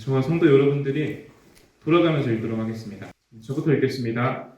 저와 성도 여러분들이 돌아가면서 읽도록 하겠습니다. 저부터 읽겠습니다.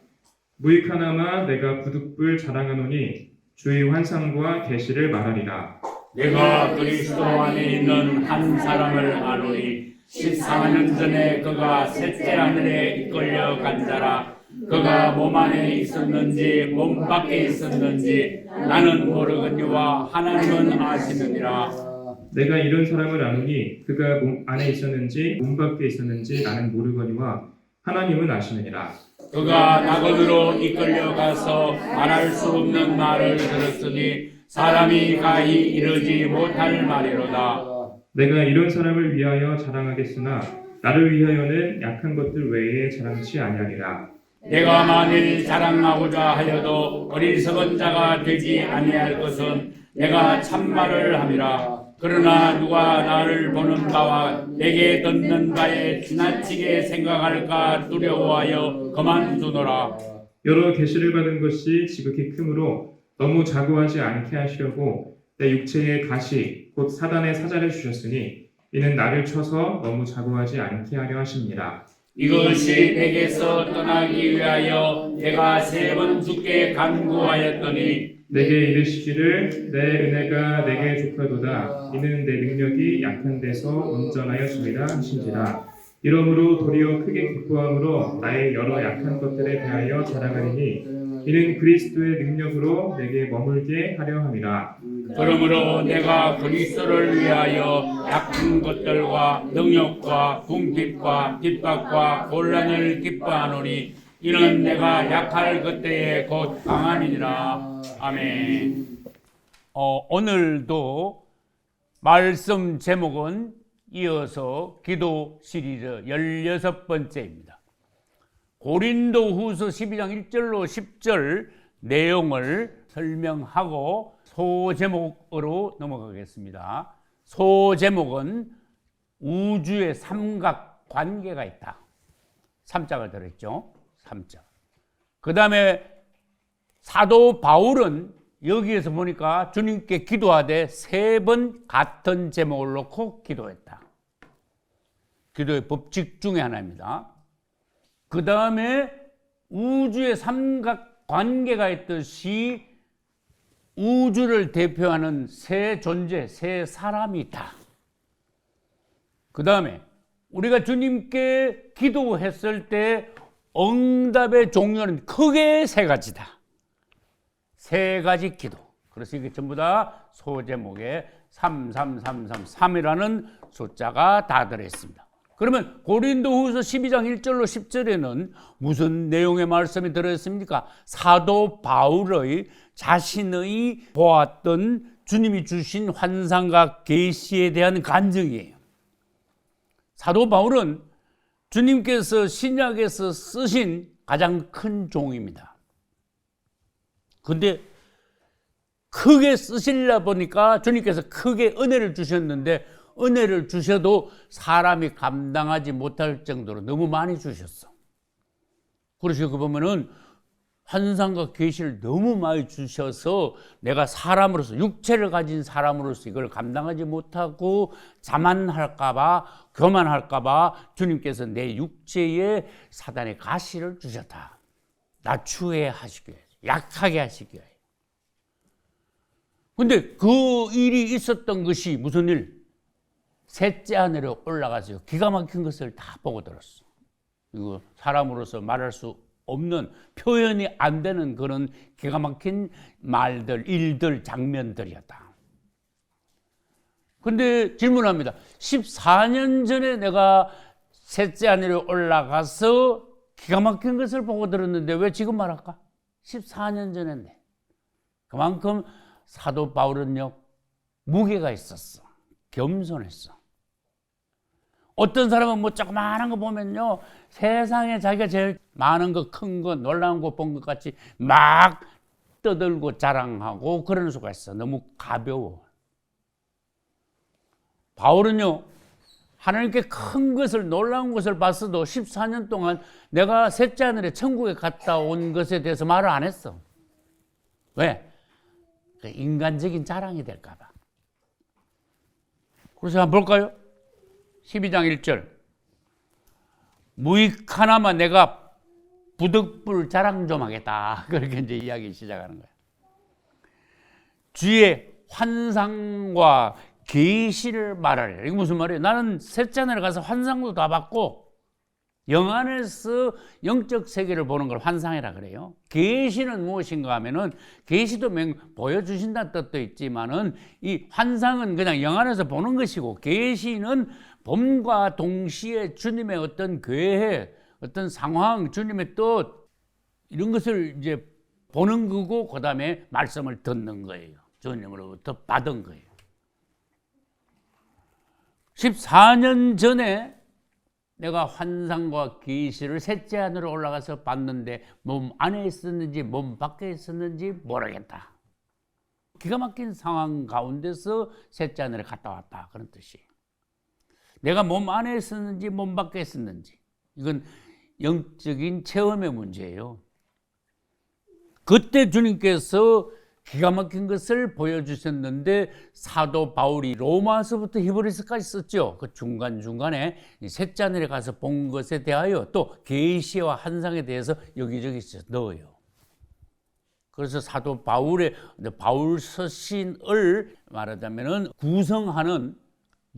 무익하나마 내가 부득불 자랑하노니 주의 환상과 계시를 말하리라. 내가 그리스도 안에 있는 한 사람을 아노니 14년 전에 그가 셋째 하늘에 이끌려 간 자라. 그가 몸 안에 있었는지 몸 밖에 있었는지 나는 모르거니와 하나님은 아시느니라. 내가 이런 사람을 아노니 그가 몸 안에 있었는지 몸 밖에 있었는지 나는 모르거니와 하나님은 아시느니라. 그가 낙원으로 이끌려가서 말할 수 없는 말을 들었으니 사람이 가히 이르지 못할 말이로다. 내가 이런 사람을 위하여 자랑하겠으나 나를 위하여는 약한 것들 외에 자랑치 아니하리라. 내가 만일 자랑하고자 하여도 어리석은 자가 되지 아니할 것은 내가 참말을 함이라. 그러나 누가 나를 보는 바와 내게 듣는 바에 지나치게 생각할까 두려워하여 그만두노라. 여러 계시를 받은 것이 지극히 크므로 너무 자고하지 않게 하시려고 내 육체의 가시 곧 사단의 사자를 주셨으니 이는 나를 쳐서 너무 자고하지 않게 하려 하십니다. 이것이 내게서 떠나기 위하여 내가 3번 주께 간구하였더니 내게 이르시기를 내 은혜가 내게 족하도다. 이는 내 능력이 약한 데서 온전하였습니다 하신지라. 이러므로 도리어 크게 기뻐함으로 나의 여러 약한 것들에 대하여 자랑하리니 이는 그리스도의 능력으로 내게 머물게 하려 함이라. 그러므로 내가 그리스도를 위하여 약한 것들과 능력과 궁핍과 핍박과 곤란을 기뻐하노니 이는 내가 약할 그때에 곧 강함이니라. 아멘. 오늘도 말씀 제목은 이어서 기도 시리즈 16번째입니다. 고린도후서 12장 1절로 10절 내용을 설명하고 소제목으로 넘어가겠습니다. 소제목은 우주의 삼각관계가 있다. 3자가 들어있죠. 3자. 그 다음에 사도 바울은 여기에서 보니까 주님께 기도하되 3번 같은 제목을 놓고 기도했다. 기도의 법칙 중에 하나입니다. 그 다음에 우주의 삼각관계가 있듯이 우주를 대표하는 세 존재, 세 사람이 있다. 그 다음에 우리가 주님께 기도했을 때 응답의 종류는 크게 3가지다. 3가지 기도. 그래서 이게 전부 다 소제목에 3이라는 숫자가 다 들어있습니다. 그러면 고린도후서 12장 1절로 10절에는 무슨 내용의 말씀이 들어있습니까? 사도 바울의 자신의 보았던 주님이 주신 환상과 계시에 대한 간증이에요. 사도 바울은 주님께서 신약에서 쓰신 가장 큰 종입니다. 근데 크게 쓰시려 보니까 주님께서 크게 은혜를 주셨는데 은혜를 주셔도 사람이 감당하지 못할 정도로 너무 많이 주셨어. 그래서 그 보면은 환상과 계시를 너무 많이 주셔서 내가 사람으로서 육체를 가진 사람으로서 이걸 감당하지 못하고 자만할까봐 교만할까봐 주님께서 내 육체에 사단의 가시를 주셨다. 낮추게 하시기 위해 약하게 하시기 위해. 근데 그 일이 있었던 것이 무슨 일? 셋째 하늘에 올라가서 기가 막힌 것을 다 보고 들었어. 이거 사람으로서 말할 수 없는, 표현이 안 되는 그런 기가 막힌 말들, 일들, 장면들이었다. 근데 질문합니다. 14년 전에 내가 셋째 하늘에 올라가서 기가 막힌 것을 보고 들었는데 왜 지금 말할까? 14년 전인데. 그만큼 사도 바울은요, 무게가 있었어. 겸손했어. 어떤 사람은 뭐 조그마한 거 보면요, 세상에 자기가 제일 많은 거, 큰 거, 놀라운 거 본 것 같이 막 떠들고 자랑하고 그러는 수가 있어. 너무 가벼워. 바울은요, 하나님께 큰 것을, 놀라운 것을 봤어도 14년 동안 내가 셋째 하늘에 천국에 갔다 온 것에 대해서 말을 안 했어. 왜? 인간적인 자랑이 될까 봐. 그래서 한번 볼까요? 12장 1절. 무익 하나만 내가 부득불 자랑 좀 하겠다. 그렇게 이제 이야기 시작하는 거예요. 주의 환상과 계시를 말하리라. 이게 무슨 말이에요? 나는 셋째 하늘에 가서 환상도 다 받고 영안에서 영적 세계를 보는 걸 환상이라 그래요. 계시는 무엇인가 하면은 계시도 보여주신다는 뜻도 있지만은 이 환상은 그냥 영안에서 보는 것이고 계시는 봄과 동시에 주님의 어떤 계획, 어떤 상황, 주님의 뜻 이런 것을 이제 보는 거고 그다음에 말씀을 듣는 거예요. 주님으로부터 받은 거예요. 14년 전에 내가 환상과 계시를 셋째 하늘로 올라가서 봤는데 몸 안에 있었는지 몸 밖에 있었는지 모르겠다. 기가 막힌 상황 가운데서 셋째 하늘에 갔다 왔다. 그런 뜻이에요. 내가 몸 안에 있었는지 몸 밖에 있었는지 이건 영적인 체험의 문제예요. 그때 주님께서 기가 막힌 것을 보여주셨는데 사도 바울이 로마서부터 히브리서까지 썼죠. 그 중간중간에 셋째 하늘에 가서 본 것에 대하여 또 계시와 환상에 대해서 여기저기 넣어요. 그래서 사도 바울의 바울 서신을 말하자면은 구성하는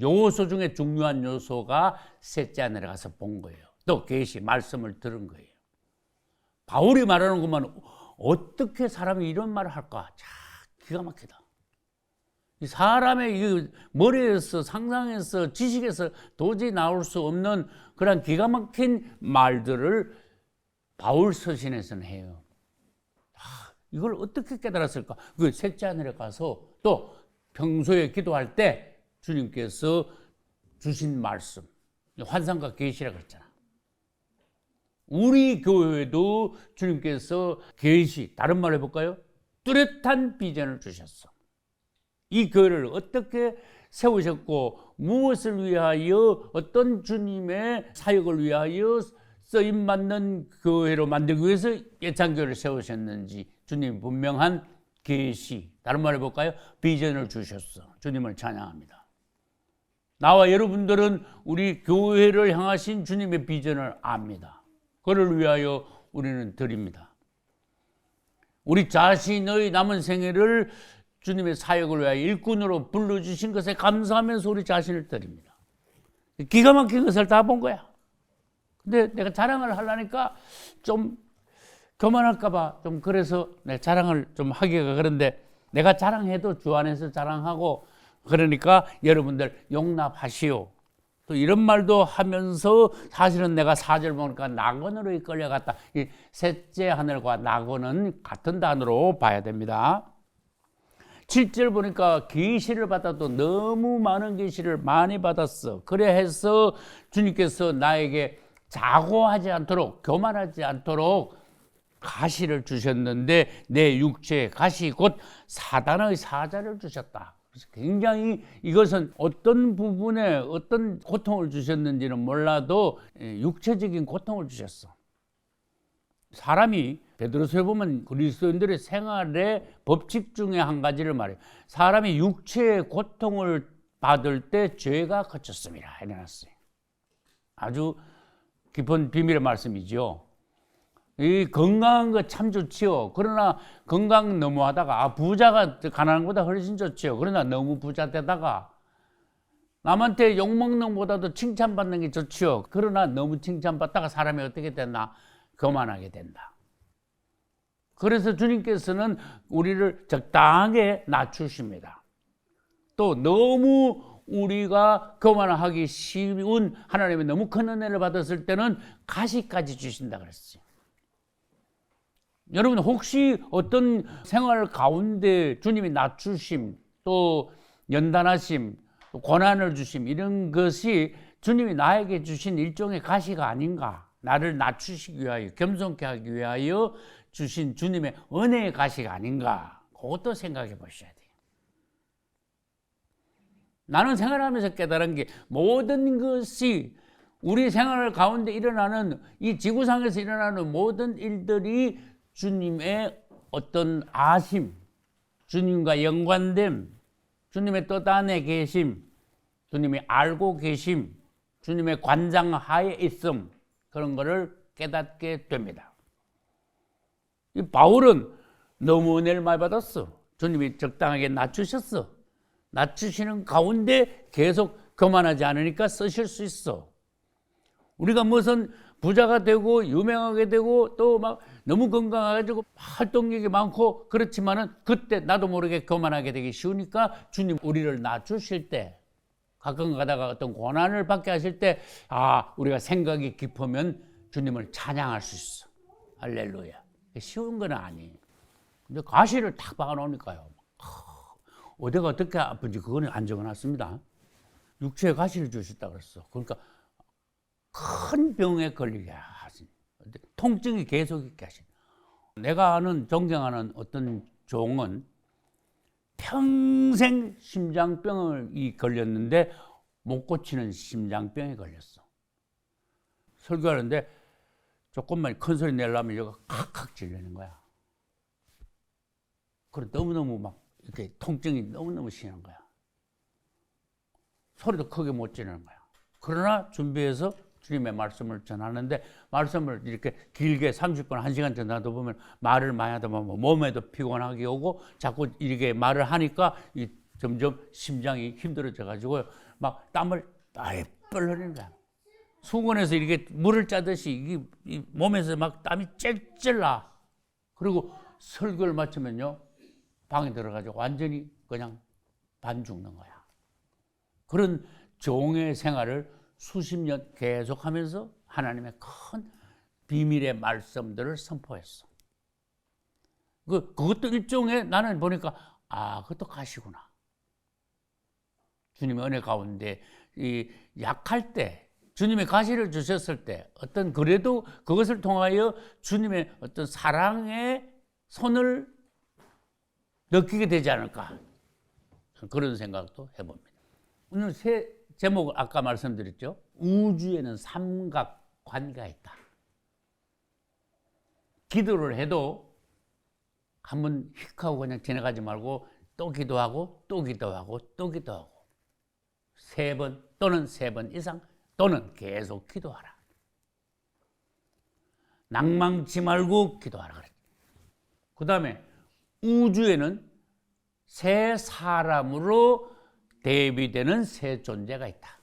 요소 중에 중요한 요소가 셋째 하늘에 가서 본 거예요. 또 계시 말씀을 들은 거예요. 바울이 말하는 것만 어떻게 사람이 이런 말을 할까? 참 기가 막히다. 이 사람의 이 머리에서 상상에서 지식에서 도저히 나올 수 없는 그런 기가 막힌 말들을 바울 서신에서는 해요. 이걸 어떻게 깨달았을까? 그 셋째 하늘에 가서 또 평소에 기도할 때 주님께서 주신 말씀, 환상과 계시라고 했잖아. 우리 교회도 주님께서 계시, 다른 말로 해볼까요? 뚜렷한 비전을 주셨어. 이 교회를 어떻게 세우셨고 무엇을 위하여 어떤 주님의 사역을 위하여 쓰임받는 교회로 만들기 위해서 예찬교회를 세우셨는지 주님 분명한 계시, 다른 말로 해볼까요? 비전을 주셨어. 주님을 찬양합니다. 나와 여러분들은 우리 교회를 향하신 주님의 비전을 압니다. 그를 위하여 우리는 드립니다. 우리 자신의 남은 생애를 주님의 사역을 위하여 일꾼으로 불러주신 것에 감사하면서 우리 자신을 드립니다. 기가 막힌 것을 다 본 거야. 근데 내가 자랑을 하려니까 좀 교만할까봐 좀 그래서 내 자랑을 좀 하기가 그런데 내가 자랑해도 주 안에서 자랑하고 그러니까 여러분들 용납하시오. 또 이런 말도 하면서 사실은 내가 4절 보니까 낙원으로 이끌려갔다. 이 셋째 하늘과 낙원은 같은 단어로 봐야 됩니다. 7절 보니까 계시를 받아도 너무 많은 계시를 많이 받았어. 그래 해서 주님께서 나에게 자고하지 않도록 교만하지 않도록 가시를 주셨는데 내 육체의 가시 곧 사단의 사자를 주셨다. 그래서 굉장히 이것은 어떤 부분에 어떤 고통을 주셨는지는 몰라도 육체적인 고통을 주셨어. 사람이 베드로서에 보면 그리스도인들의 생활의 법칙 중에 한 가지를 말해요. 사람이 육체의 고통을 받을 때 죄가 거쳤습니다. 해놨어요. 아주 깊은 비밀의 말씀이죠. 이 건강한 거 참 좋지요. 그러나 건강 너무 하다가 부자가 가난한 것보다 훨씬 좋지요. 그러나 너무 부자 되다가 남한테 욕먹는 것보다도 칭찬받는 게 좋지요. 그러나 너무 칭찬받다가 사람이 어떻게 됐나? 교만하게 된다. 그래서 주님께서는 우리를 적당하게 낮추십니다. 또 너무 우리가 교만하기 쉬운 하나님의 너무 큰 은혜를 받았을 때는 가시까지 주신다 그랬어요. 여러분 혹시 어떤 생활 가운데 주님이 낮추심 또 연단하심 또 고난을 주심 이런 것이 주님이 나에게 주신 일종의 가시가 아닌가? 나를 낮추시기 위하여 겸손케 하기 위하여 주신 주님의 은혜의 가시가 아닌가? 그것도 생각해 보셔야 돼요. 나는 생활하면서 깨달은 게 모든 것이 우리 생활 가운데 일어나는 이 지구상에서 일어나는 모든 일들이 주님의 어떤 아심, 주님과 연관됨, 주님의 뜻 안에 계심, 주님이 알고 계심, 주님의 관장 하에 있음 그런 거를 깨닫게 됩니다. 이 바울은 너무 은혜를 많이 받았어. 주님이 적당하게 낮추셨어. 낮추시는 가운데 계속 교만하지 않으니까 쓰실 수 있어. 우리가 무슨 부자가 되고 유명하게 되고 또 막 너무 건강해가지고 활동력이 많고 그렇지만은 그때 나도 모르게 교만하게 되기 쉬우니까 주님 우리를 낮추실 때 가끔 가다가 어떤 고난을 받게 하실 때 우리가 생각이 깊으면 주님을 찬양할 수 있어. 할렐루야. 쉬운 건 아니에요. 근데 가시를 탁 박아놓으니까요. 어디가 어떻게 아픈지 그거는 안 적어놨습니다. 육체에 가시를 주셨다 그랬어. 그러니까 큰 병에 걸리게 하신, 통증이 계속 있게 하신. 내가 아는 존경하는 어떤 종은 평생 심장병이 걸렸는데 못 고치는 심장병에 걸렸어. 설교하는데 조금만 큰 소리 내려면 여기가 칵칵 찔리는 거야. 그래 너무너무 막 이렇게 통증이 너무너무 심한 거야. 소리도 크게 못 지르는 거야. 그러나 준비해서 주님의 말씀을 전하는데 말씀을 이렇게 길게 30분, 1시간 전하다 보면 말을 많이 하다 보면 몸에도 피곤하게 오고 자꾸 이렇게 말을 하니까 점점 심장이 힘들어져 가지고 막 땀을 뻘 흘리는 거야. 수건에서 이렇게 물을 짜듯이 이 몸에서 막 땀이 찔찔 나. 그리고 설교를 마치면요 방에 들어가지고 완전히 그냥 반 죽는 거야. 그런 종의 생활을 수십 년 계속하면서 하나님의 큰 비밀의 말씀들을 선포했어. 그것도 일종의 나는 보니까 그것도 가시구나. 주님의 은혜 가운데 이 약할 때 주님의 가시를 주셨을 때 어떤 그래도 그것을 통하여 주님의 어떤 사랑의 손을 느끼게 되지 않을까 그런 생각도 해봅니다. 오늘 새 제목을 아까 말씀드렸죠. 우주에는 삼각관계가 있다. 기도를 해도 한번 휙 하고 그냥 지나가지 말고 또 기도하고 또 기도하고 또 기도하고 3번 또는 3번 이상 또는 계속 기도하라. 낭망치 말고 기도하라 그랬죠. 그 다음에 우주에는 새 사람으로 대비되는 새 존재가 있다.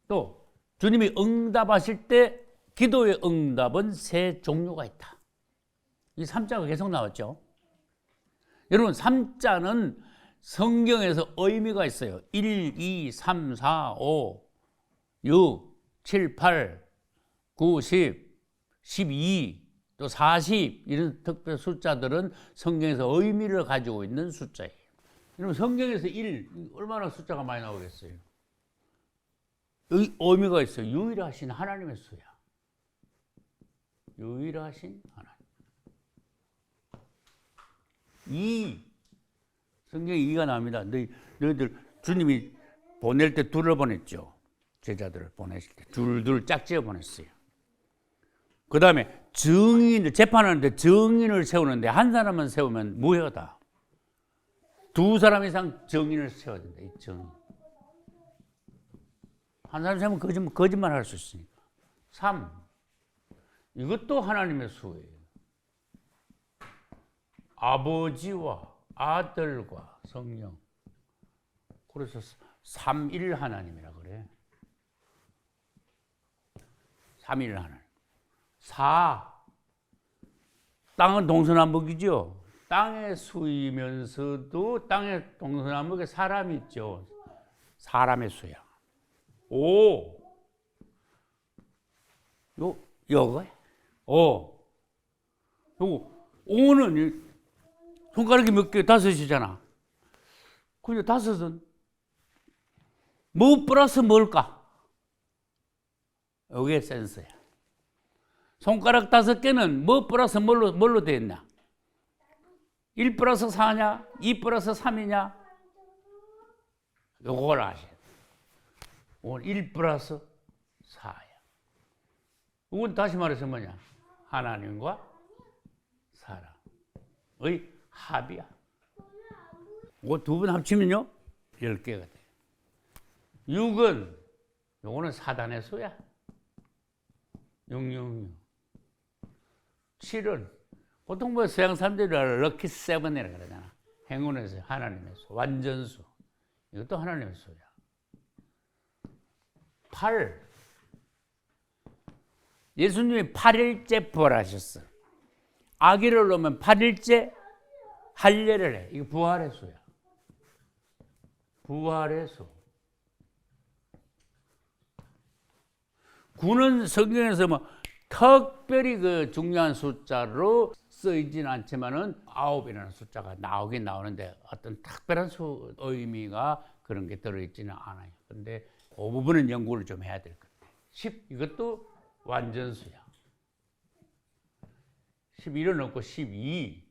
또 주님이 응답하실 때 기도의 응답은 새 종류가 있다. 이 3자가 계속 나왔죠. 여러분 3자는 성경에서 의미가 있어요. 1, 2, 3, 4, 5, 6, 7, 8, 9, 10, 12, 또 40 이런 특별 숫자들은 성경에서 의미를 가지고 있는 숫자예요. 여러분 성경에서 1 얼마나 숫자가 많이 나오겠어요. 의미가 있어요. 유일하신 하나님의 수야. 유일하신 하나님. 2 성경에 2가 나옵니다. 너희들 주님이 보낼 때 둘을 보냈죠. 제자들을 보내실 때 둘 짝지어 보냈어요. 그 다음에 증인을 재판하는데 증인을 세우는데 한 사람만 세우면 무효다. 2사람 이상 증인을 세워야 된다. 이 증인. 한 사람 세우면 거짓말 할 수 있으니까. 3 이것도 하나님의 수예요. 아버지와 아들과 성령. 그래서 3일 하나님이라 그래. 3일 하나님. 4 땅은 동서남북이죠. 땅의 수이면서도 땅의 동서남북에 사람이 있죠. 사람의 수야. 5 요거 5 요거 5는 손가락이 몇 개? 5이잖아. 근데 5은 뭐 플러스 뭘까? 이게 센스야. 손가락 5개는 뭐 플러스 뭘로 되어 있나? 1 플러스 4냐? 2 플러스 3이냐? 요걸 아셔야 돼. 오늘 1 플러스 4야. 이건 다시 말해서 뭐냐? 하나님과 사람의 합이야. 이거 2번 합치면요 10개가 돼. 6은 요거는 사단의 수야. 666. 7은 보통 뭐 서양 사람들이 럭키 세븐이라고 그러잖아. 행운의 수, 하나님의 수, 완전수. 이것도 하나님의 수야. 8. 예수님이 8일째 부활하셨어. 아기를 놓으면 8일째 할례를 해. 이거 부활의 수야. 부활의 수. 9는 성경에서 뭐 특별히 그 중요한 숫자로 쓰이진 않지만은 9이라는 숫자가 나오긴 나오는데 어떤 특별한 의미가 그런 게 들어있지는 않아요. 근데 그 부분은 연구를 좀 해야 될 것 같아요. 10 이것도 완전수야. 11은 없고 12.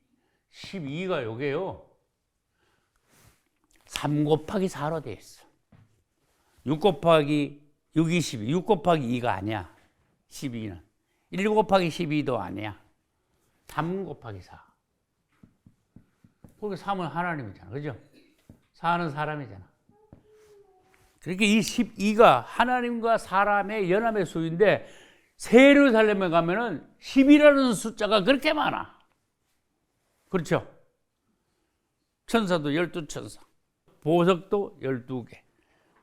12가 요게요. 3 곱하기 4로 되어 있어. 6 곱하기 6이 12. 6 곱하기 2가 아니야. 12는. 1 곱하기 12도 아니야. 3 곱하기 4. 그러니까 3은 하나님이잖아. 그죠? 4는 사람이잖아. 그러니까 이 12가 하나님과 사람의 연합의 수인데 예루살렘에 가면은 10이라는 숫자가 그렇게 많아. 그렇죠? 천사도 12천사. 보석도 12개.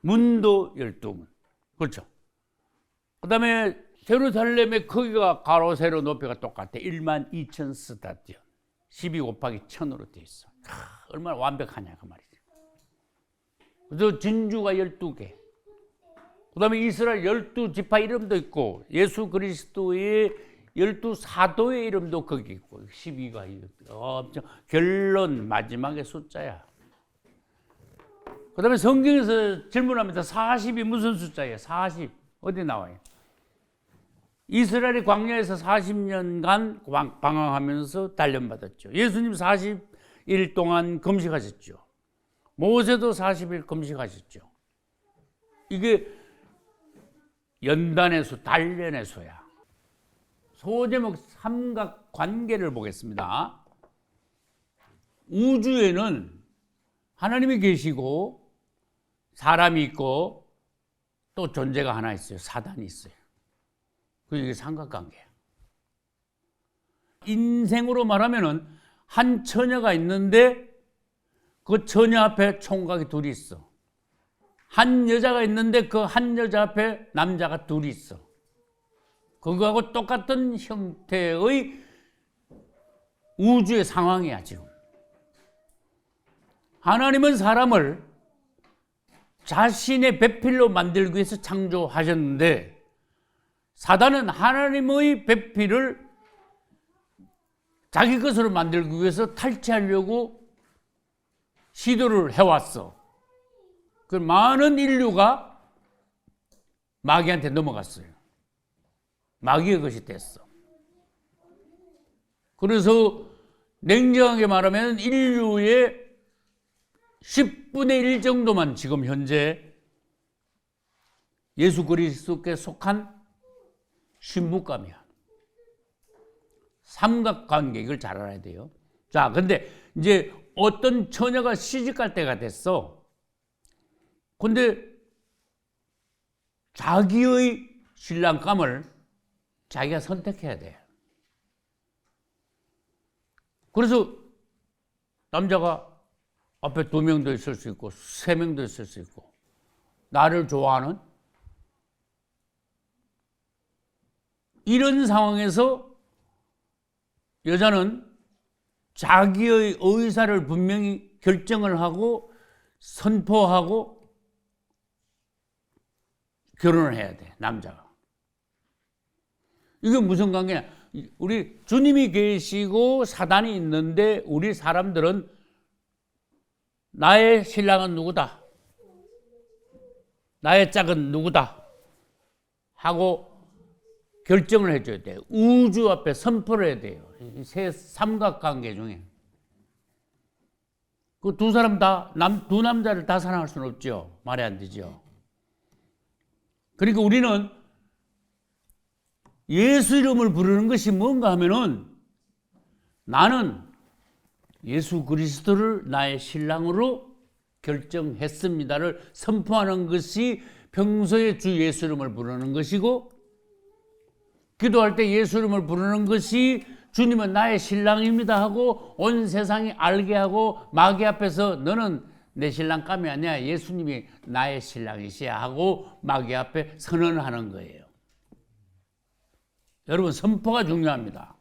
문도 12문. 그렇죠? 그 다음에 예루살렘의 크기가 가로 세로 높이가 똑같아. 12,000 스타디온. 12 곱하기 1000으로 되어 있어. 얼마나 완벽하냐 그 말이지. 그래서 진주가 12개. 그 다음에 이스라엘 12지파 이름도 있고 예수 그리스도의 12사도의 이름도 거기 있고 12가 엄청 결론 마지막의 숫자야. 그 다음에 성경에서 질문합니다. 40이 무슨 숫자예요? 40 어디 나와요? 이스라엘이 광야에서 40년간 방황하면서 단련받았죠. 예수님 40일 동안 금식하셨죠. 모세도 40일 금식하셨죠. 이게 연단의 수, 단련의 수야. 소제목 삼각관계를 보겠습니다. 우주에는 하나님이 계시고 사람이 있고 또 존재가 하나 있어요. 사단이 있어요. 그게 삼각관계야. 인생으로 말하면은 한 처녀가 있는데 그 처녀 앞에 총각이 둘이 있어. 한 여자가 있는데 그 한 여자 앞에 남자가 둘이 있어. 그거하고 똑같은 형태의 우주의 상황이야 지금. 하나님은 사람을 자신의 배필로 만들기 위해서 창조하셨는데 사단은 하나님의 배필을 자기 것으로 만들기 위해서 탈취하려고 시도를 해왔어. 그 많은 인류가 마귀한테 넘어갔어요. 마귀의 것이 됐어. 그래서 냉정하게 말하면 인류의 10분의 1 정도만 지금 현재 예수 그리스도께 속한 신부감이야. 삼각관계 이걸 잘 알아야 돼요. 자, 근데 이제 어떤 처녀가 시집갈 때가 됐어. 근데 자기의 신랑감을 자기가 선택해야 돼. 그래서 남자가 앞에 2명도 있을 수 있고 3명도 있을 수 있고 나를 좋아하는 이런 상황에서 여자는 자기의 의사를 분명히 결정을 하고 선포하고 결혼을 해야 돼, 남자가. 이게 무슨 관계냐? 우리 주님이 계시고 사단이 있는데 우리 사람들은 나의 신랑은 누구다? 나의 짝은 누구다? 하고 결정을 해줘야 돼요. 우주 앞에 선포를 해야 돼요. 세 삼각관계 중에. 그 두 사람 다, 두 남자를 다 사랑할 수는 없죠. 말이 안 되죠. 그러니까 우리는 예수 이름을 부르는 것이 뭔가 하면은 나는 예수 그리스도를 나의 신랑으로 결정했습니다를 선포하는 것이 평소에 주 예수 이름을 부르는 것이고 기도할 때 예수 이름을 부르는 것이 주님은 나의 신랑입니다 하고 온 세상이 알게 하고 마귀 앞에서 너는 내 신랑감이 아니야. 예수님이 나의 신랑이시야 하고 마귀 앞에 선언하는 거예요. 여러분, 선포가 중요합니다.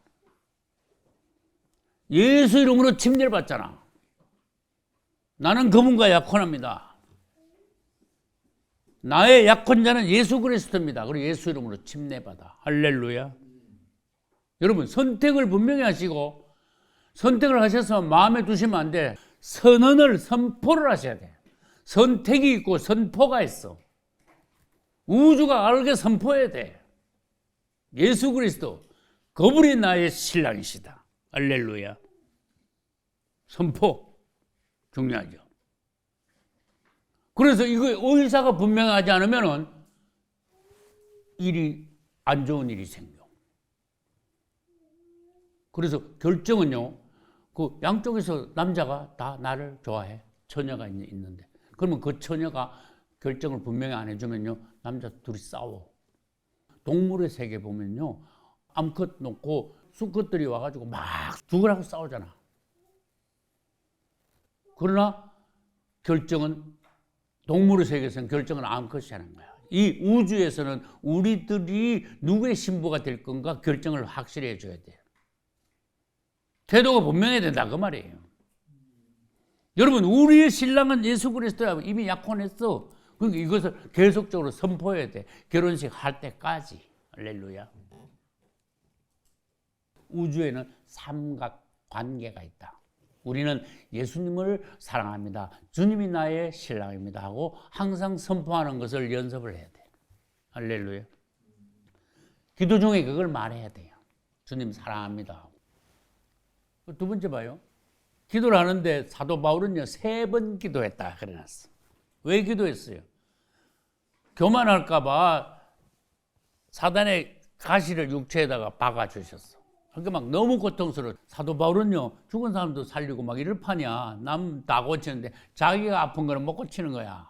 예수 이름으로 침례를 받잖아. 나는 그분과 약혼합니다. 나의 약혼자는 예수 그리스도입니다. 그리고 예수 이름으로 침례받아. 할렐루야. 여러분, 선택을 분명히 하시고 선택을 하셔서 마음에 두시면 안 돼. 선언을 선포를 하셔야 돼. 선택이 있고 선포가 있어. 우주가 알게 선포해야 돼. 예수 그리스도, 그분이 나의 신랑이시다. 할렐루야. 선포 중요하죠. 그래서 이거 의사가 분명하지 않으면은 일이 안 좋은 일이 생겨. 그래서 결정은요, 그 양쪽에서 남자가 다 나를 좋아해. 처녀가 있는데. 그러면 그 처녀가 결정을 분명히 안 해주면요, 남자 둘이 싸워. 동물의 세계 보면요, 암컷 놓고 수컷들이 와가지고 막 죽으라고 싸우잖아. 그러나 결정은, 동물의 세계에서는 결정은 암컷이 하는 거야. 이 우주에서는 우리들이 누구의 신부가 될 건가 결정을 확실히 해줘야 돼. 태도가 분명해야 된다 그 말이에요. 여러분, 우리의 신랑은 예수 그리스도야. 이미 약혼했어. 그러니까 이것을 계속적으로 선포해야 돼. 결혼식 할 때까지. 할렐루야. 우주에는 삼각관계가 있다. 우리는 예수님을 사랑합니다. 주님이 나의 신랑입니다 하고 항상 선포하는 것을 연습을 해야 돼. 할렐루야. 기도 중에 그걸 말해야 돼요. 주님 사랑합니다. 두 번째 봐요. 기도를 하는데 사도 바울은요 3번 기도했다 그래놨어. 왜 기도했어요? 교만할까 봐 사단의 가시를 육체에다가 박아주셨어. 그러니까 막 너무 고통스러워. 사도 바울은요 죽은 사람도 살리고 막 이럴 파냐. 남 다 고치는데 자기가 아픈 거는 못 고치는 거야.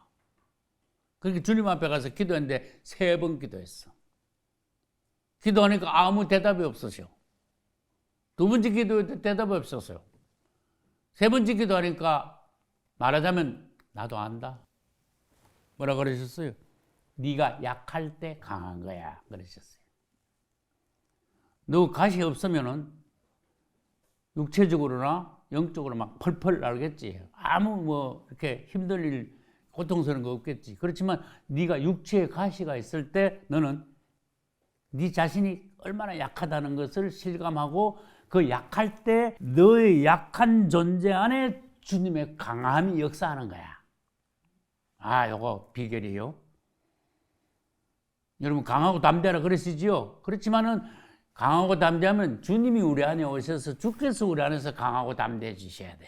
그렇게 주님 앞에 가서 기도했는데 3번 기도했어. 기도하니까 아무 대답이 없으셔. 두 번째 기도할 때 대답이 없었어요. 세 번째 기도하니까 말하자면 나도 안다. 뭐라 그러셨어요? 네가 약할 때 강한 거야. 그러셨어요. 너 가시 없으면은 육체적으로나 영적으로 막 펄펄 날겠지. 아무 뭐 이렇게 힘들 일, 고통스러운 거 없겠지. 그렇지만 네가 육체에 가시가 있을 때 너는 네 자신이 얼마나 약하다는 것을 실감하고 그 약할 때 너의 약한 존재 안에 주님의 강함이 역사하는 거야. 아, 요거 비결이에요. 여러분 강하고 담대하라 그러시지요. 그렇지만은 강하고 담대하면 주님이 우리 안에 오셔서 주께서 우리 안에서 강하고 담대해지셔야 돼.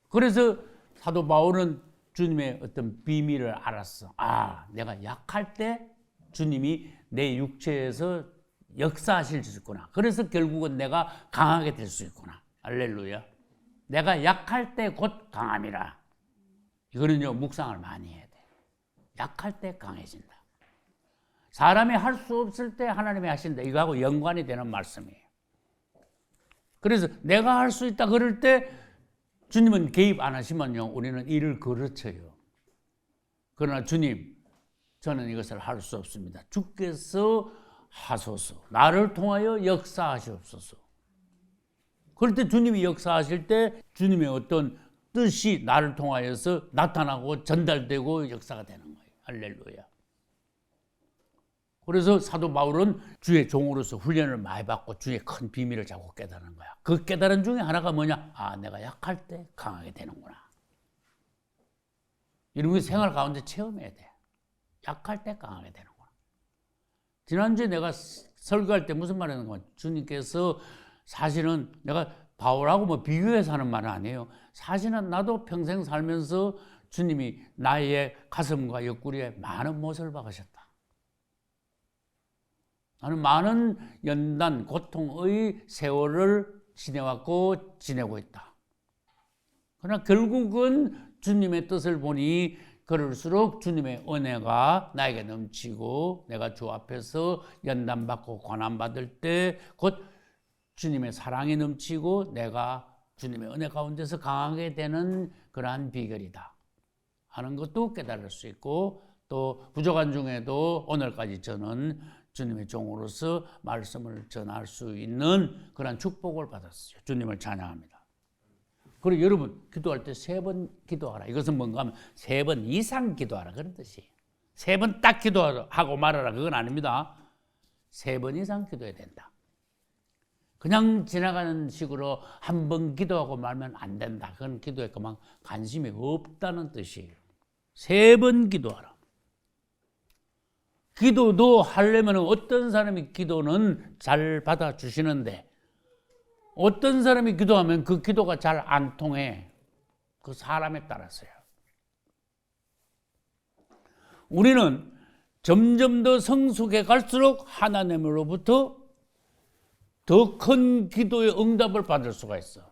그래서 사도 바울은 주님의 어떤 비밀을 알았어. 아, 내가 약할 때 주님이 내 육체에서 역사하실 수 있구나. 그래서 결국은 내가 강하게 될 수 있구나. 할렐루야. 내가 약할 때 곧 강함이라. 이거는요 묵상을 많이 해야 돼. 약할 때 강해진다. 사람이 할 수 없을 때 하나님이 하신다. 이거하고 연관이 되는 말씀이에요. 그래서 내가 할 수 있다 그럴 때 주님은 개입 안 하시면요 우리는 일을 거르쳐요. 그러나 주님, 저는 이것을 할 수 없습니다. 주께서 하소서. 나를 통하여 역사하시옵소서. 그럴 때 주님이 역사하실 때 주님의 어떤 뜻이 나를 통하여서 나타나고 전달되고 역사가 되는 거예요. 할렐루야. 그래서 사도 바울은 주의 종으로서 훈련을 많이 받고 주의 큰 비밀을 자꾸 깨달은 거야. 그 깨달은 중에 하나가 뭐냐? 아, 내가 약할 때 강하게 되는구나. 이런 거 생활 가운데 체험해야 돼. 약할 때 강하게 되는구나. 지난주에 내가 설교할 때 무슨 말 했는가? 주님께서 사실은 내가 바울하고 뭐 비교해서 하는 말은 아니에요. 사실은 나도 평생 살면서 주님이 나의 가슴과 옆구리에 많은 못을 박으셨다. 나는 많은 연단, 고통의 세월을 지내왔고 지내고 있다. 그러나 결국은 주님의 뜻을 보니 그럴수록 주님의 은혜가 나에게 넘치고 내가 주 앞에서 연단받고 고난받을 때 곧 주님의 사랑이 넘치고 내가 주님의 은혜 가운데서 강하게 되는 그러한 비결이다 하는 것도 깨달을 수 있고, 또 부족한 중에도 오늘까지 저는 주님의 종으로서 말씀을 전할 수 있는 그런 축복을 받았어요. 주님을 찬양합니다. 그리고 여러분, 기도할 때 3번 기도하라. 이것은 뭔가 하면 3번 이상 기도하라 그런 뜻이에요. 3번 딱 기도하고 말하라 그건 아닙니다. 3번 이상 기도해야 된다. 그냥 지나가는 식으로 1번 기도하고 말면 안 된다. 그건 기도에 그만 관심이 없다는 뜻이에요. 3번 기도하라. 기도도 하려면 어떤 사람이 기도는 잘 받아주시는데 어떤 사람이 기도하면 그 기도가 잘 안 통해. 그 사람에 따라서요. 우리는 점점 더 성숙해 갈수록 하나님으로부터 더 큰 기도의 응답을 받을 수가 있어.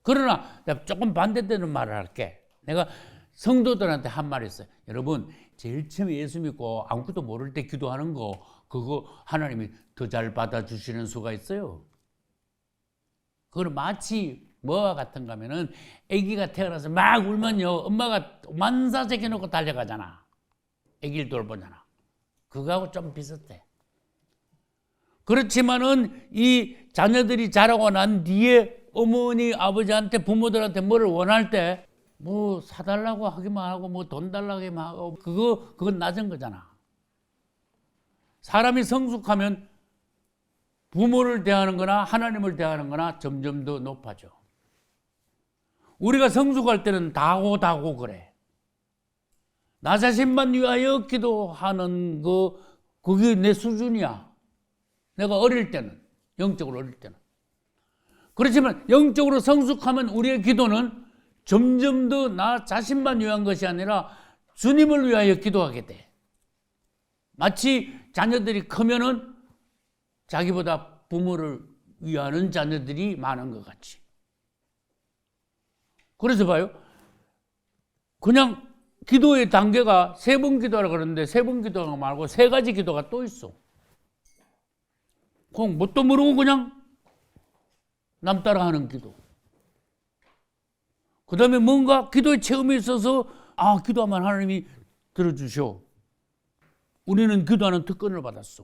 그러나 내가 조금 반대되는 말을 할게. 내가 성도들한테 한 말이 있어요. 여러분, 제일 처음에 예수 믿고 아무것도 모를 때 기도하는 거 그거 하나님이 더 잘 받아주시는 수가 있어요. 그건 마치 뭐와 같은가 하면은 아기가 태어나서 막 울면요 엄마가 만사제 해놓고 달려가잖아. 아기를 돌보잖아. 그거하고 좀 비슷해. 그렇지만은 이 자녀들이 자라고 난 뒤에 어머니 아버지한테 부모들한테 뭐를 원할 때 뭐 사달라고 하기만 하고 뭐 돈 달라고 하기만 하고 그건 낮은 거잖아. 사람이 성숙하면 부모를 대하는 거나 하나님을 대하는 거나 점점 더 높아져. 우리가 성숙할 때는 다고 그래. 나 자신만 위하여 기도하는 그게 내 수준이야. 내가 어릴 때는, 영적으로 어릴 때는. 그렇지만 영적으로 성숙하면 우리의 기도는 점점 더 나 자신만 위한 것이 아니라 주님을 위하여 기도하게 돼. 마치 자녀들이 크면은 자기보다 부모를 위하는 자녀들이 많은 것 같이. 그래서 봐요. 그냥 기도의 단계가 3번 기도하라 그러는데 3번 기도하는 거 말고 3가지 기도가 또 있어. 그냥 뭣도 모르고 그냥 남 따라하는 기도. 그 다음에 뭔가 기도의 체험이 있어서 기도하면 하나님이 들어주셔. 우리는 기도하는 특권을 받았어.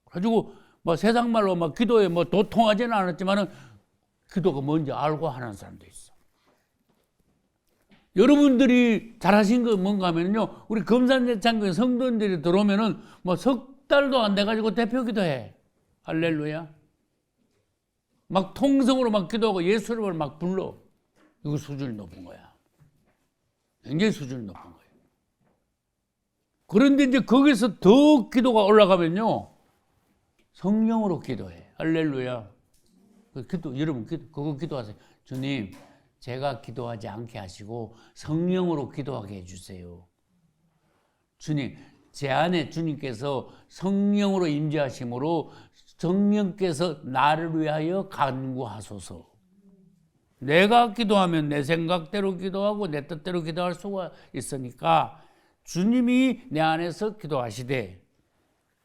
그래가지고 뭐 세상 말로 막 기도에 뭐 도통하지는 않았지만은 기도가 뭔지 알고 하는 사람도 있어. 여러분들이 잘하신 거 뭔가 하면요, 우리 금산제창교회 성도님들이 들어오면은 뭐 석 달도 안 돼가지고 대표 기도해. 할렐루야. 막 통성으로 막 기도하고 예수님을 막 불러. 이거 수준이 높은 거야. 굉장히 수준이 높은 거예요. 그런데 이제 거기서 더 기도가 올라가면요, 성령으로 기도해. 할렐루야. 여러분, 그거 기도하세요. 주님, 제가 기도하지 않게 하시고 성령으로 기도하게 해주세요. 주님, 제 안에 주님께서 성령으로 임재하심으로 성령께서 나를 위하여 간구하소서. 내가 기도하면 내 생각대로 기도하고 내 뜻대로 기도할 수가 있으니까 주님이 내 안에서 기도하시되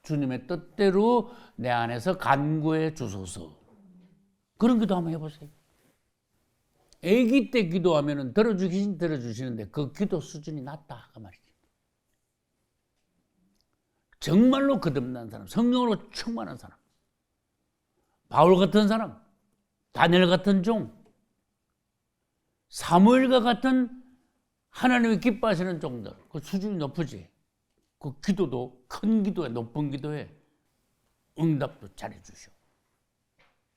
주님의 뜻대로 내 안에서 간구해 주소서. 그런 기도 한번 해보세요. 아기 때 기도하면 들어주시는데 그 기도 수준이 낮다 그 말이죠. 정말로 거듭난 사람, 성령으로 충만한 사람, 바울 같은 사람, 다니엘 같은 종, 사무엘과 같은 하나님이 기뻐하시는 종들, 그 수준이 높으지. 그 기도도 큰 기도에, 높은 기도에 응답도 잘해주셔.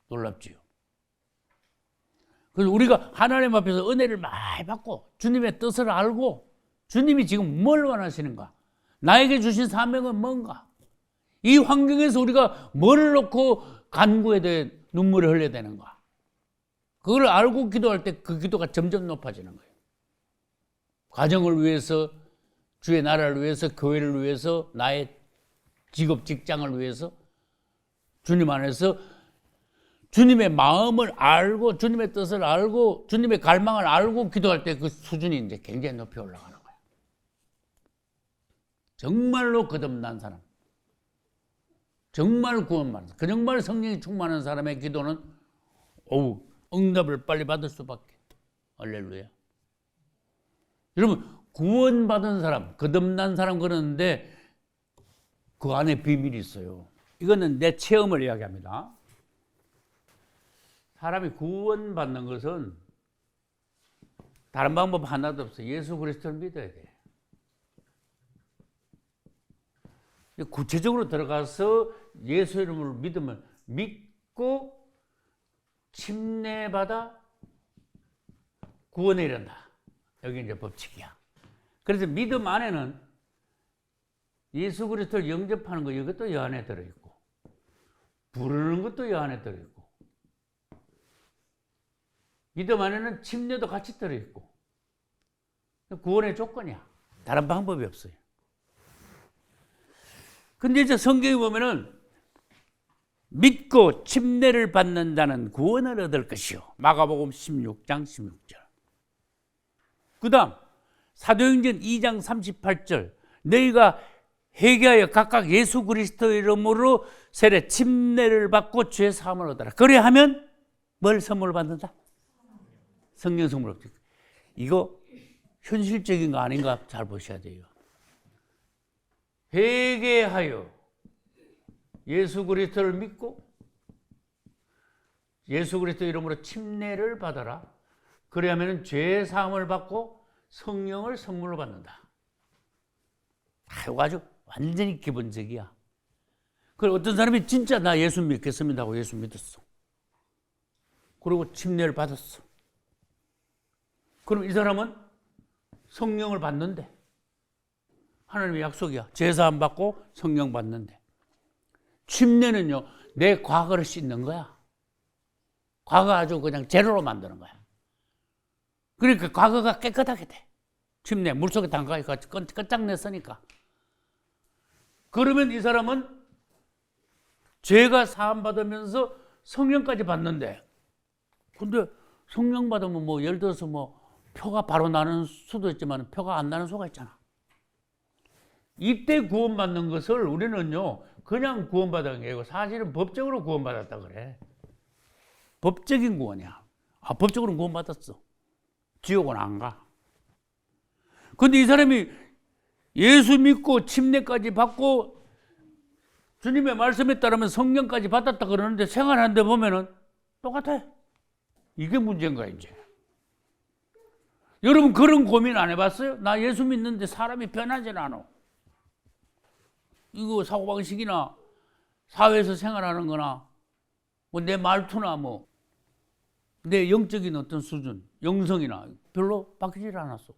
놀랍지요. 그래서 우리가 하나님 앞에서 은혜를 많이 받고 주님의 뜻을 알고 주님이 지금 뭘 원하시는가, 나에게 주신 사명은 뭔가, 이 환경에서 우리가 뭘 놓고 간구에 대해 눈물을 흘려야 되는가, 그걸 알고 기도할 때 그 기도가 점점 높아지는 거예요. 가정을 위해서, 주의 나라를 위해서, 교회를 위해서, 나의 직업, 직장을 위해서 주님 안에서 주님의 마음을 알고 주님의 뜻을 알고 주님의 갈망을 알고 기도할 때 그 수준이 이제 굉장히 높이 올라가는 거예요. 정말로 거듭난 사람, 정말 구원받은, 그 정말 성령이 충만한 사람의 기도는 응답을 빨리 받을 수밖에. 할렐루야. 여러분, 구원받은 사람, 거듭난 사람 그러는데 그 안에 비밀이 있어요. 이거는 내 체험을 이야기합니다. 사람이 구원받는 것은 다른 방법 하나도 없어. 예수 그리스도를 믿어야 돼. 구체적으로 들어가서 예수 이름을 믿으면 믿고 침례받아 구원에 이른다. 여기 이제 법칙이야. 그래서 믿음 안에는 예수 그리스도를 영접하는 거 이것도 이 안에 들어있고 부르는 것도 이 안에 들어있고 믿음 안에는 침례도 같이 들어있고 구원의 조건이야. 다른 방법이 없어요. 근데 이제 성경에 보면은 믿고 침례를 받는다는 구원을 얻을 것이요. 마가복음 16장 16절. 그 다음 사도행전 2장 38절. 너희가 회개하여 각각 예수 그리스도의 이름으로 세례 침례를 받고 죄 사함을 얻어라. 그래야하면 뭘 선물 받는다? 성령 선물. 이거 현실적인 거 아닌가 잘 보셔야 돼요. 회개하여 예수 그리스도를 믿고 예수 그리스도 이름으로 침례를 받아라. 그래야면 죄 사함을 받고 성령을 선물로 받는다. 이거 아주 완전히 기본적이야. 그리고 어떤 사람이 진짜 나 예수 믿겠습니다 하고 예수 믿었어. 그리고 침례를 받았어. 그럼 이 사람은 성령을 받는데 하나님의 약속이야. 제사함 받고 성령 받는데 침례는요 내 과거를 씻는 거야. 과거 아주 그냥 제로로 만드는 거야. 그러니까 과거가 깨끗하게 돼. 침례 물속에 담가서 끝장냈으니까. 그러면 이 사람은 죄가 사함 받으면서 성령까지 받는데 근데 성령 받으면 뭐 예를 들어서 뭐 표가 바로 나는 수도 있지만 표가 안 나는 수가 있잖아. 이때 구원받는 것을 우리는요 그냥 구원받은 게 아니고 사실은 법적으로 구원받았다 그래. 법적인 구원이야. 법적으로 구원받았어. 지옥은 안 가. 근데 이 사람이 예수 믿고 침례까지 받고 주님의 말씀에 따르면 성령까지 받았다 그러는데 생활하는데 보면은 똑같아. 이게 문제인 거야 이제. 여러분 그런 고민 안 해봤어요? 나 예수 믿는데 사람이 변하지 않아. 이거 사고방식이나 사회에서 생활하는 거나 뭐 내 말투나 뭐 내 영적인 어떤 수준, 영성이나 별로 바뀌질 않았어.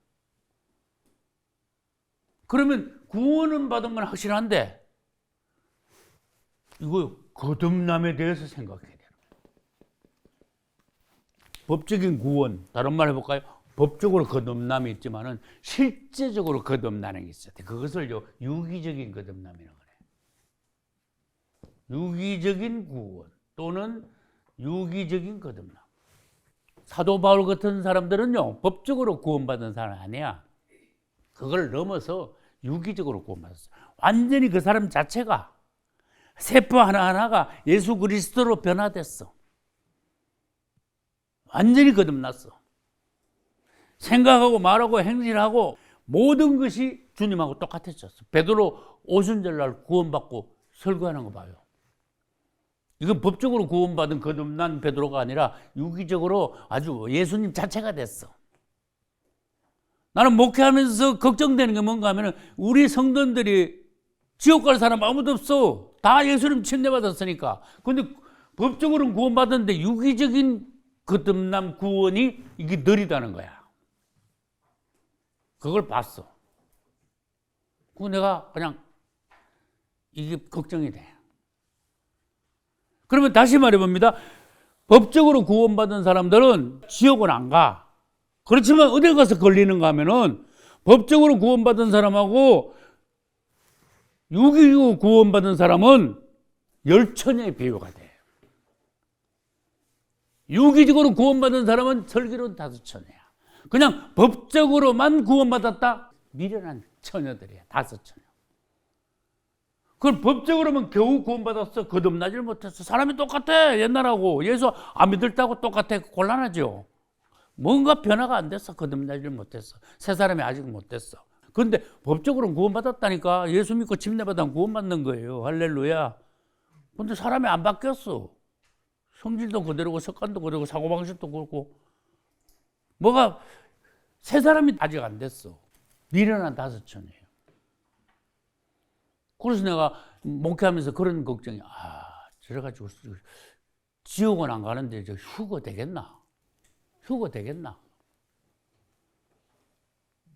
그러면 구원은 받은 건 확실한데 이거 거듭남에 대해서 생각해야 돼요. 법적인 구원, 다른 말 해볼까요? 법적으로 거듭남이 있지만은 실제적으로 거듭나는 게 있어요. 그것을 유기적인 거듭남이라고 그래요. 유기적인 구원 또는 유기적인 거듭남. 사도 바울 같은 사람들은요 법적으로 구원받은 사람 아니야. 그걸 넘어서 유기적으로 구원받았어. 완전히 그 사람 자체가 세포 하나하나가 예수 그리스도로 변화됐어. 완전히 거듭났어. 생각하고 말하고 행실하고 모든 것이 주님하고 똑같아졌어. 베드로 오순절날 구원받고 설교하는 거 봐요. 이건 법적으로 구원받은 거듭난 베드로가 아니라 유기적으로 아주 예수님 자체가 됐어. 나는 목회하면서 걱정되는 게 뭔가 하면 우리 성도들이 지옥 갈 사람 아무도 없어. 다 예수님 침례받았으니까. 근데 법적으로는 구원받았는데 유기적인 거듭남 구원이 이게 느리다는 거야. 그걸 봤어. 그거 내가 그냥 이게 걱정이 돼. 그러면 다시 말해봅니다. 법적으로 구원받은 사람들은 지옥은 안 가. 그렇지만 어디 가서 걸리는가 하면은 법적으로 구원받은 사람하고 유기적으로 구원받은 사람은 열처녀의 비유가 돼. 유기적으로 구원받은 사람은 설기로는 5처녀야. 그냥 법적으로만 구원받았다? 미련한 처녀들이야. 5처녀. 그걸 법적으로는 겨우 구원받았어. 거듭나질 못했어. 사람이 똑같아. 옛날하고. 예수 안 믿었다고 똑같아. 곤란하죠. 뭔가 변화가 안 됐어. 거듭나질 못했어. 새 사람이 아직 못 됐어. 그런데 법적으로는 구원받았다니까. 예수 믿고 침례받으면 구원받는 거예요. 할렐루야. 근데 사람이 안 바뀌었어. 성질도 그대로고 습관도 그대로고 사고방식도 그렇고 뭐가 새 사람이 아직 안 됐어. 미련한 다섯천이에요. 그래서 내가 목회하면서 그런 걱정이 저래가지고 지옥은 안 가는데 저 휴거 되겠나? 휴거 되겠나?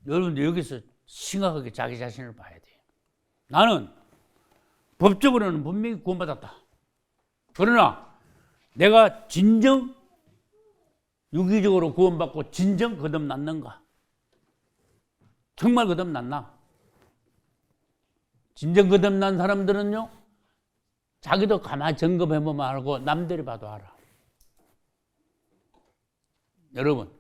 여러분들 여기서 심각하게 자기 자신을 봐야 돼요. 나는 법적으로는 분명히 구원받았다. 그러나 내가 진정 유기적으로 구원받고 진정 거듭났는가? 정말 거듭났나? 진정 거듭난 사람들은요, 자기도 가만히 점검해보면 알고 남들이 봐도 알아. 여러분,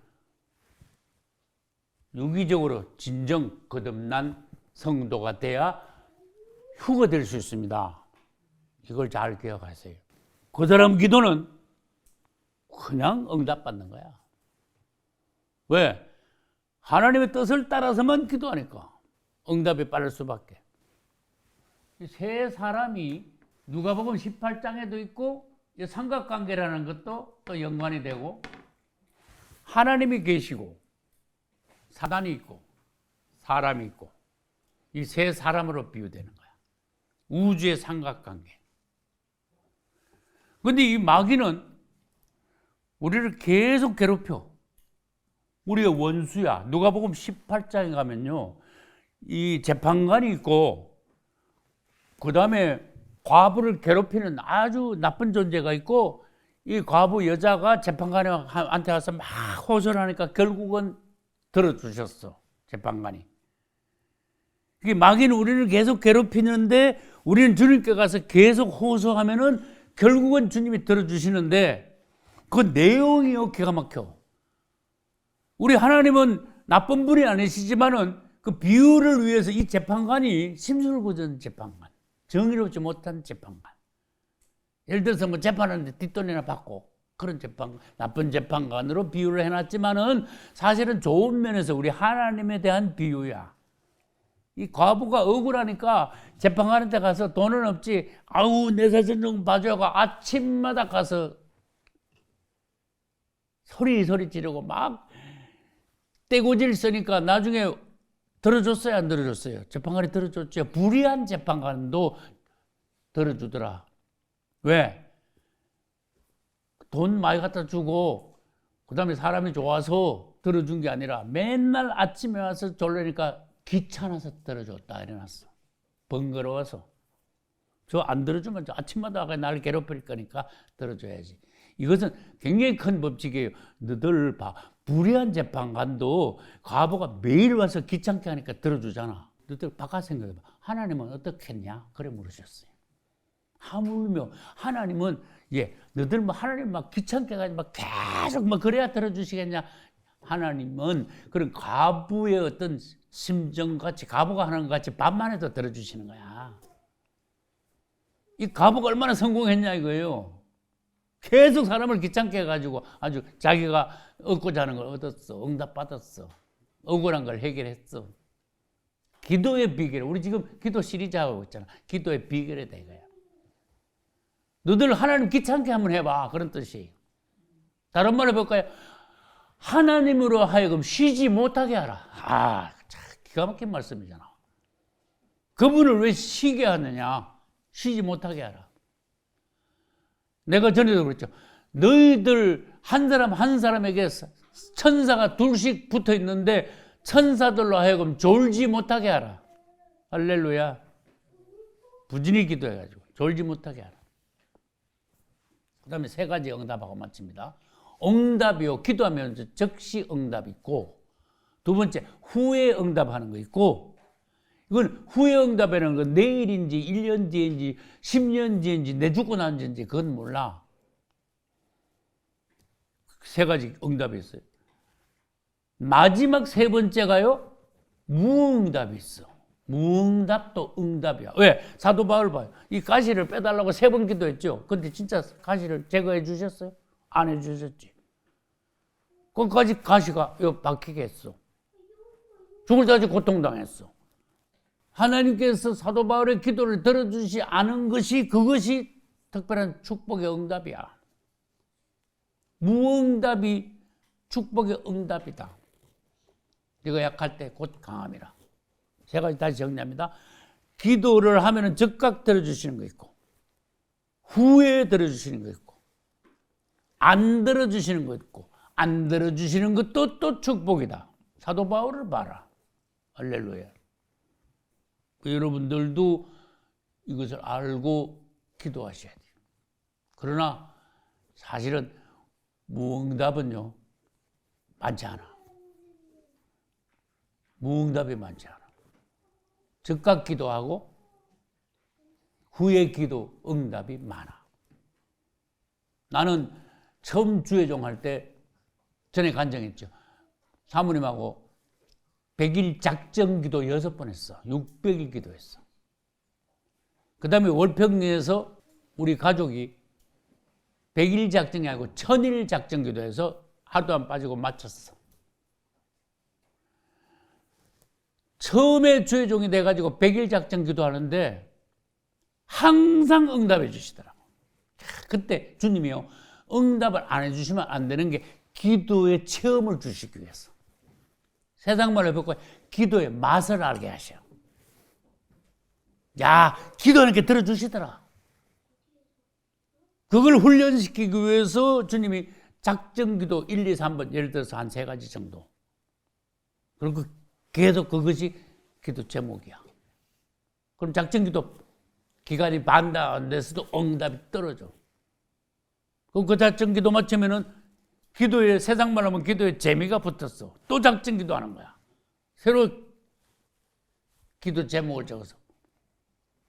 유기적으로 진정 거듭난 성도가 돼야 휴거될 수 있습니다. 이걸 잘 기억하세요. 그 사람 기도는 그냥 응답받는 거야. 왜? 하나님의 뜻을 따라서만 기도하니까 응답이 빠를 수밖에. 세 사람이 누가복음 18장에도 있고 삼각관계라는 것도 또 연관이 되고 하나님이 계시고 사단이 있고 사람이 있고 이 세 사람으로 비유되는 거야. 우주의 삼각관계. 그런데 이 마귀는 우리를 계속 괴롭혀. 우리의 원수야. 누가복음 18장에 가면요, 이 재판관이 있고 그 다음에 과부를 괴롭히는 아주 나쁜 존재가 있고 이 과부 여자가 재판관한테 와서 막 호소하니까 결국은 들어주셨어. 재판관이. 마귀는 우리를 계속 괴롭히는데 우리는 주님께 가서 계속 호소하면은 결국은 주님이 들어주시는데 그 내용이요 기가 막혀. 우리 하나님은 나쁜 분이 아니시지만은 그 비유를 위해서 이 재판관이 심술궂은 재판관, 정의롭지 못한 재판관. 예를 들어서 뭐 재판하는데 뒷돈이나 받고 그런 재판, 나쁜 재판관으로 비유를 해놨지만은 사실은 좋은 면에서 우리 하나님에 대한 비유야. 이 과부가 억울하니까 재판관한테 가서 돈은 없지, 아우 내 사진 좀 봐줘가 아침마다 가서 소리 지르고 막 떼고질 쓰니까 나중에 들어줬어요, 안 들어줬어요? 재판관이 들어줬죠. 불의한 재판관도 들어주더라. 왜? 돈 많이 갖다 주고 그 다음에 사람이 좋아서 들어준 게 아니라 맨날 아침에 와서 졸려니까 귀찮아서 들어줬다 이래놨어. 번거로워서. 저 안 들어주면 아침마다 날 괴롭힐 거니까 들어줘야지. 이것은 굉장히 큰 법칙이에요. 너들 봐. 불의한 재판관도 과부가 매일 와서 귀찮게 하니까 들어주잖아. 너들 바깥 생각해봐. 하나님은 어떻게 했냐? 그래 물으셨어요. 하물며 하나님은 너들 뭐 하나님 막 귀찮게 가지고 막 계속 뭐 그래야 들어주시겠냐? 하나님은 그런 과부의 어떤 심정같이 과부가 하는 것 같이 밥만 해도 들어주시는 거야. 이 과부가 얼마나 성공했냐 이거예요. 계속 사람을 귀찮게 해가지고 아주 자기가 얻고자 하는 걸 얻었어. 응답받았어. 억울한 걸 해결했어. 기도의 비결. 우리 지금 기도 시리즈 하고 있잖아. 기도의 비결에 대해 거야. 너들 하나님 귀찮게 한번 해봐. 그런 뜻이. 다른 말로 해볼까요? 하나님으로 하여금 쉬지 못하게 하라. 참 기가 막힌 말씀이잖아. 그분을 왜 쉬게 하느냐? 쉬지 못하게 하라. 내가 전에도 그랬죠. 너희들 한 사람 한 사람에게 천사가 둘씩 붙어 있는데 천사들로 하여금 졸지 못하게 하라. 할렐루야. 부진히 기도해가지고 졸지 못하게 하라. 그 다음에 세 가지 응답하고 마칩니다. 응답이요. 기도하면 즉시 응답이 있고, 두 번째 후에 응답하는 거 있고, 이건 후에 응답이라는 건 내일인지 1년 뒤인지 10년 뒤인지 내 죽고 난 뒤인지 그건 몰라. 세 가지 응답이 있어요. 마지막 세 번째가요. 무응답이 있어. 무응답도 응답이야. 왜? 사도 바울 봐요. 이 가시를 빼달라고 3번 기도했죠. 근데 진짜 가시를 제거해 주셨어요? 안 해주셨지. 끝까지 가시가 박히게 했어. 죽을 때까지 고통당했어. 하나님께서 사도 바울의 기도를 들어주지 않은 것이 그것이 특별한 축복의 응답이야. 무응답이 축복의 응답이다. 네가 약할 때 곧 강함이라. 세 가지 다시 정리합니다. 기도를 하면은 즉각 들어주시는 거 있고, 후에 들어주시는 거 있고, 안 들어주시는 거 있고, 안 들어주시는 것도 또 축복이다. 사도 바울을 봐라. 할렐루야. 여러분들도 이것을 알고 기도하셔야 돼요. 그러나 사실은 무응답은요, 많지 않아. 무응답이 많지 않아. 즉각 기도하고 후에 기도 응답이 많아. 나는 처음 주회종 할 때 전에 간증했죠. 사모님하고 100일 작정 기도 6번 했어. 600일 기도했어. 그 다음에 월평리에서 우리 가족이 100일 작정이 아니고 1000일 작정 기도해서 하루도 안 빠지고 마쳤어. 처음에 주회종이 돼가지고 100일 작정 기도하는데 항상 응답해 주시더라고. 그때 주님이요, 응답을 안 해주시면 안 되는 게 기도의 체험을 주시기 위해서. 세상 말로 해볼까요? 기도의 맛을 알게 하셔. 야, 기도하는 게 들어주시더라. 그걸 훈련시키기 위해서 주님이 작정기도 1, 2, 3번, 예를 들어서 한 3가지 정도. 그리고 계속 그것이 기도 제목이야. 그럼 작정기도 기간이 반도 안 돼서도 응답이 떨어져. 그럼 그 작정기도 마치면은 기도에, 세상 말로 하면 기도에 재미가 붙었어. 또 작정기도 하는 거야. 새로 기도 제목을 적어서.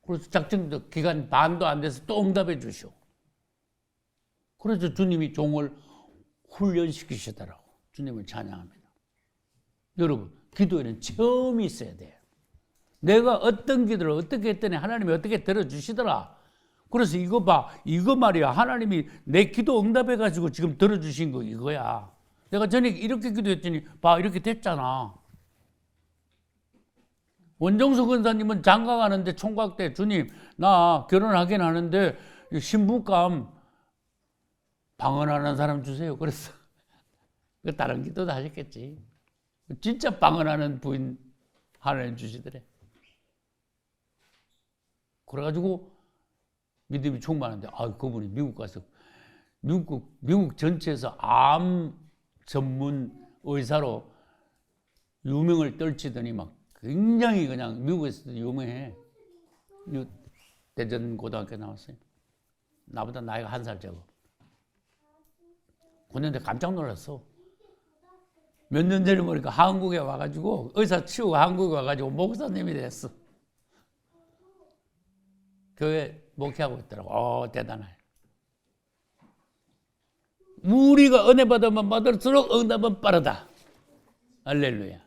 그래서 작정기도 기간 반도 안 돼서 또 응답해 주시오. 그래서 주님이 종을 훈련시키시더라고. 주님을 찬양합니다. 여러분, 기도에는 체험이 있어야 돼요. 내가 어떤 기도를 어떻게 했더니 하나님이 어떻게 들어주시더라. 그래서 이거 봐, 이거 말이야. 하나님이 내 기도 응답해가지고 지금 들어주신 거 이거야. 내가 전에 이렇게 기도했더니 봐, 이렇게 됐잖아. 원정수 권사님은 장가 가는데 총각 때 주님, 나 결혼하긴 하는데 신부감 방언하는 사람 주세요. 그랬어. 다른 기도도 하셨겠지. 진짜 방언하는 부인 하나님 주시더래. 그래가지고 믿음이 충만한데, 그분이 미국 가서 미국 전체에서 암 전문 의사로 유명을 떨치더니 막 굉장히 그냥 미국에서도 유명해. 대전 고등학교 나왔어요. 나보다 나이가 1살 적어. 그런데 깜짝 놀랐어. 몇 년 전에 보니까 한국에 와가지고 의사 치우고 한국에 와가지고 목사님이 됐어. 교회 목회하고 있더라고. 대단해. 우리가 은혜 받으면 받을수록 응답은 빠르다. 할렐루야.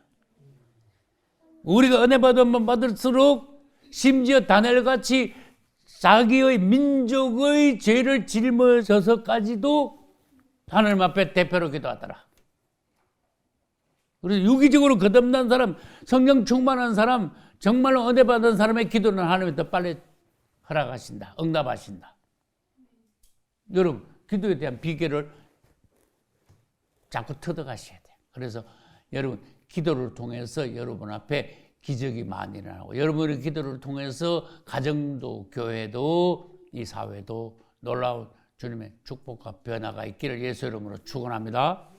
우리가 은혜 받으면 받을수록 심지어 다니엘같이 자기의 민족의 죄를 짊어져서까지도 하나님 앞에 대표로 기도하더라. 그래서 유기적으로 거듭난 사람, 성령 충만한 사람, 정말로 은혜 받은 사람의 기도는 하나님이 더 빨리 허락하신다. 응답하신다. 여러분, 기도에 대한 비결을 자꾸 터득하셔야 돼요. 그래서 여러분, 기도를 통해서 여러분 앞에 기적이 많이 일어나고, 여러분의 기도를 통해서 가정도, 교회도, 이 사회도 놀라운 주님의 축복과 변화가 있기를 예수 이름으로 축원합니다.